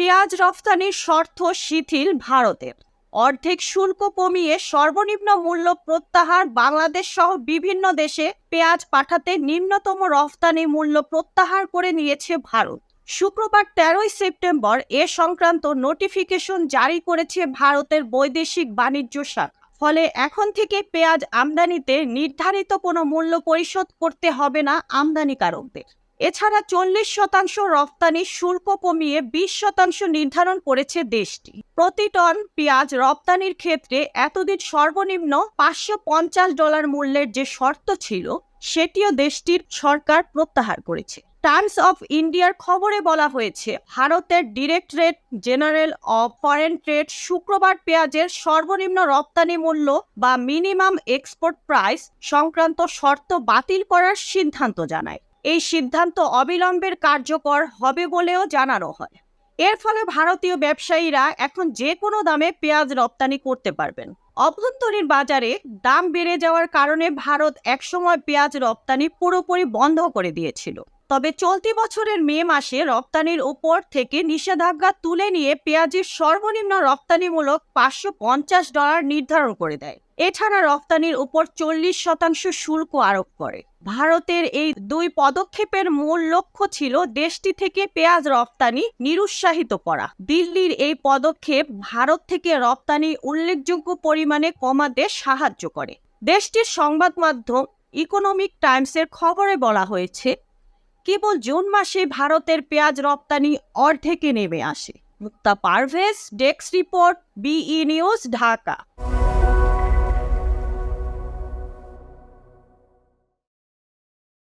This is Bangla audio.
পেঁয়াজ রফতানির শর্ত শিথিল ভারতের। অর্ধেক শুল্ক কমিয়ে সর্বনিম্ন মূল্য প্রত্যাহার। বাংলাদেশ সহ বিভিন্ন দেশে পেঁয়াজ পাঠাতে নিম্নতম রফতানি মূল্য প্রত্যাহার করে নিয়েছে ভারত। শুক্রবার 13 সেপ্টেম্বর এ সংক্রান্ত নোটিফিকেশন জারি করেছে ভারতের বৈদেশিক বাণিজ্য শাখা। ফলে এখন থেকে পেঁয়াজ আমদানিতে নির্ধারিত কোনো মূল্য পরিশোধ করতে হবে না আমদানিকারকদের। এছাড়া 40% রফতানি শুল্ক কমিয়ে 20% নির্ধারণ করেছে দেশটি। প্রতি টন পেঁয়াজ রপ্তানির ক্ষেত্রে এতদিন সর্বনিম্ন $550 মূল্যের যে শর্ত ছিল সেটিও দেশটির সরকার প্রত্যাহার করেছে। টাইমস অফ ইন্ডিয়ার খবরে বলা হয়েছে, ভারতের directorate general of foreign trade শুক্রবার পেঁয়াজের সর্বনিম্ন রপ্তানি মূল্য বা মিনিমাম এক্সপোর্ট প্রাইস সংক্রান্ত শর্ত বাতিল করার সিদ্ধান্ত জানায়। এই সিদ্ধান্ত অবিলম্বে কার্যকর হবে বলেও জানানো হয়। এর ফলে ভারতীয় ব্যবসায়ীরা এখন যে কোনো দামে পেঁয়াজ রপ্তানি করতে পারবেন। অভ্যন্তরীণ বাজারে দাম বেড়ে যাওয়ার কারণে ভারত একসময় পেঁয়াজ রপ্তানি পুরোপুরি বন্ধ করে দিয়েছিল। তবে চলতি বছরের মে মাসে রপ্তানির উপর থেকে নিষেধাজ্ঞা তুলে নিয়ে পেঁয়াজের সর্বনিম্ন রপ্তানিমূলক $550 নির্ধারণ করে দেয়। এছাড়া রপ্তানির উপর 40% শুল্ক আরোপ করে। ভারতের এই দুই পদক্ষেপের মূল লক্ষ্য ছিল দেশটি থেকে পেঁয়াজ রপ্তানি নিরুৎসাহিত করা। দিল্লির এই পদক্ষেপ ভারত থেকে রপ্তানি উল্লেখযোগ্য পরিমাণে কমাতে সাহায্য করে। দেশটির সংবাদ মাধ্যম ইকোনমিক টাইমসের খবরে বলা হয়েছে, কেবল জুন মাসে ভারতের পেঁয়াজ রপ্তানি অর্ধেকে নেমে আসে। Mukta Parvez, desk report, BE news, Dhaka.